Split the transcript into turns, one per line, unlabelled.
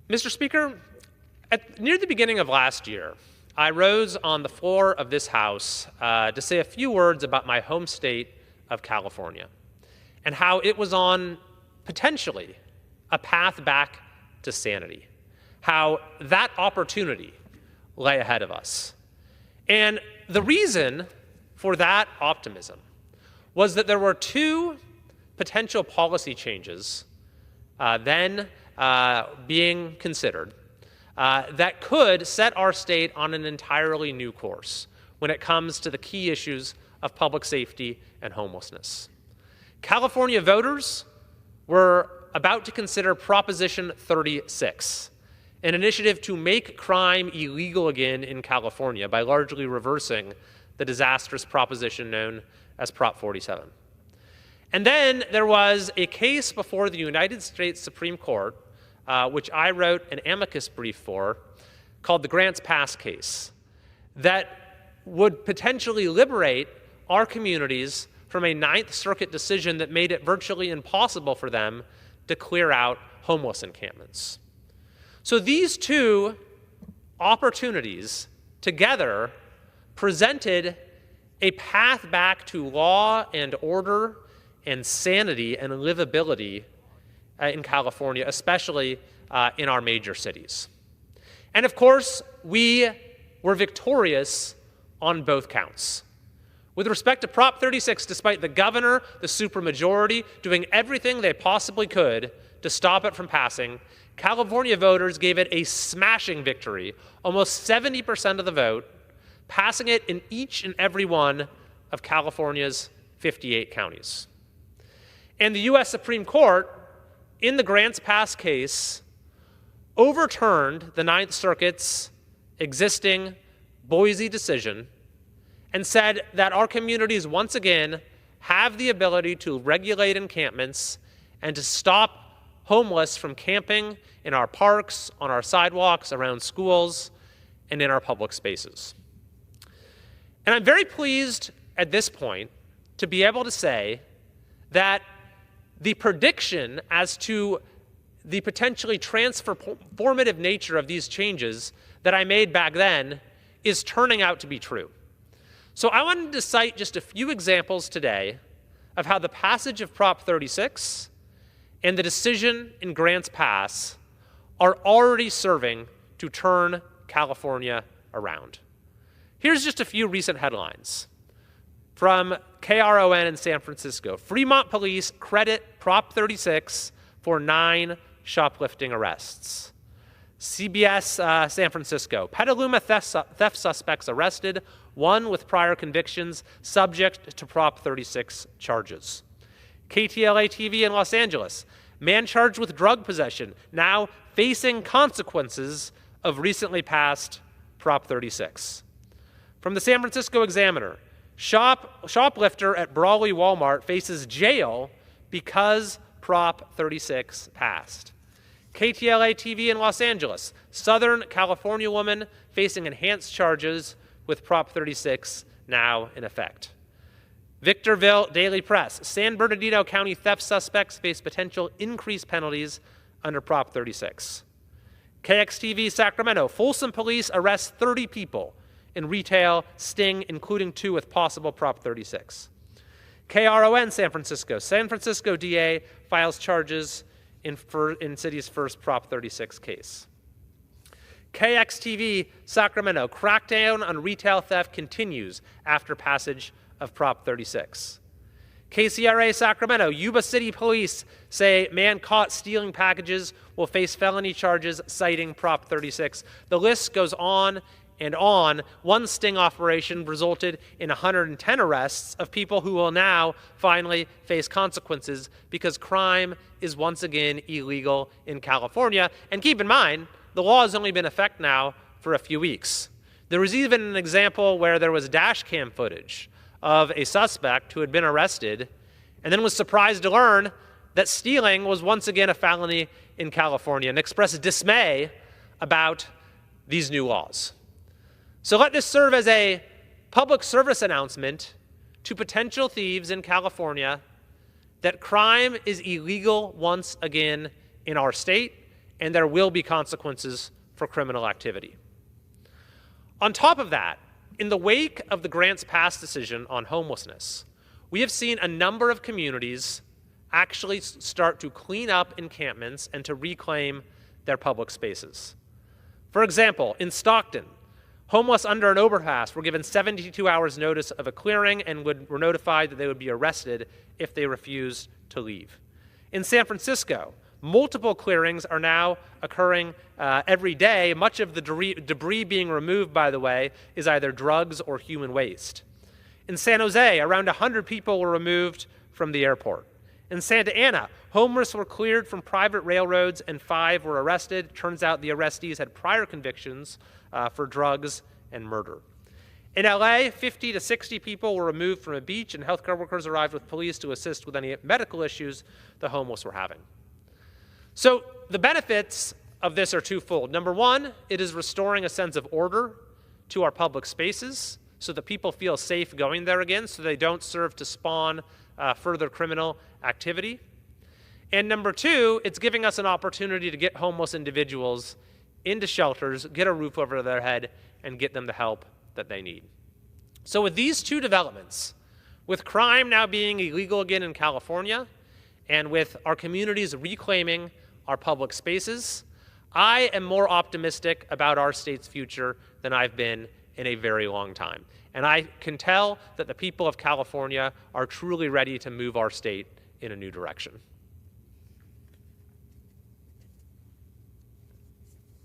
Mr. Speaker, near the beginning of last year, I rose on the floor of this House to say a few words about my home state of California and how it was on, potentially, a path back to sanity, how that opportunity lay ahead of us. And the reason for that optimism was that there were two potential policy changes then being considered that could set our state on an entirely new course when it comes to the key issues of public safety and homelessness. California voters were about to consider Proposition 36, an initiative to make crime illegal again in California by largely reversing the disastrous proposition known as Prop 47. And then there was a case before the United States Supreme Court, which I wrote an amicus brief for, called the Grants Pass case, that would potentially liberate our communities from a Ninth Circuit decision that made it virtually impossible for them to clear out homeless encampments. So these two opportunities together presented a path back to law and order and sanity and livability in California, especially in our major cities. And of course, we were victorious on both counts. With respect to Prop 36, despite the governor, the supermajority, doing everything they possibly could to stop it from passing, California voters gave it a smashing victory, almost 70% of the vote, passing it in each and every one of California's 58 counties. And the U.S. Supreme Court, in the Grants Pass case, overturned the Ninth Circuit's existing Boise decision and said that our communities once again have the ability to regulate encampments and to stop homeless from camping in our parks, on our sidewalks, around schools, and in our public spaces. And I'm very pleased at this point to be able to say that the prediction as to the potentially transformative nature of these changes that I made back then is turning out to be true. So I wanted to cite just a few examples today of how the passage of Prop 36 and the decision in Grants Pass are already serving to turn California around. Here's just a few recent headlines from KRON in San Francisco. Fremont police credit Prop 36 for 9 shoplifting arrests. CBS San Francisco. Petaluma theft suspects arrested, one with prior convictions, subject to Prop 36 charges. KTLA TV in Los Angeles. Man charged with drug possession, now facing consequences of recently passed Prop 36. From the San Francisco Examiner. Shoplifter at Brawley Walmart faces jail because Prop 36 passed. KTLA TV in Los Angeles. Southern California woman facing enhanced charges with Prop 36 now in effect. Victorville Daily Press. San Bernardino County theft suspects face potential increased penalties under Prop 36. KXTV Sacramento. Folsom police arrest 30 people in retail sting, including 2 with possible Prop 36. KRON San Francisco. San Francisco DA files charges in city's first Prop 36 case. KXTV Sacramento. Crackdown on retail theft continues after passage of Prop 36. KCRA Sacramento. Yuba City Police say man caught stealing packages will face felony charges citing Prop 36. The list goes on and on. One sting operation resulted in 110 arrests of people who will now finally face consequences because crime is once again illegal in California. And keep in mind, the law has only been in effect now for a few weeks. There was even an example where there was dash cam footage of a suspect who had been arrested and then was surprised to learn that stealing was once again a felony in California and expressed dismay about these new laws. So let this serve as a public service announcement to potential thieves in California that crime is illegal once again in our state and there will be consequences for criminal activity. On top of that, in the wake of the Grants Pass decision on homelessness, we have seen a number of communities actually start to clean up encampments and to reclaim their public spaces. For example, in Stockton, homeless under an overpass were given 72 hours notice of a clearing and were notified that they would be arrested if they refused to leave. In San Francisco, multiple clearings are now occurring every day. Much of the debris being removed, by the way, is either drugs or human waste. In San Jose, around 100 people were removed from the airport. In Santa Ana, homeless were cleared from private railroads and 5 were arrested. Turns out the arrestees had prior convictions for drugs and murder. In LA, 50 to 60 people were removed from a beach and healthcare workers arrived with police to assist with any medical issues the homeless were having. So the benefits of this are twofold. Number one, it is restoring a sense of order to our public spaces so that people feel safe going there again, so they don't serve to spawn further criminal activity. And number two, it's giving us an opportunity to get homeless individuals into shelters, get a roof over their head, and get them the help that they need. So with these two developments, with crime now being illegal again in California, and with our communities reclaiming our public spaces, I am more optimistic about our state's future than I've been in a very long time. And I can tell that the people of California are truly ready to move our state in a new direction.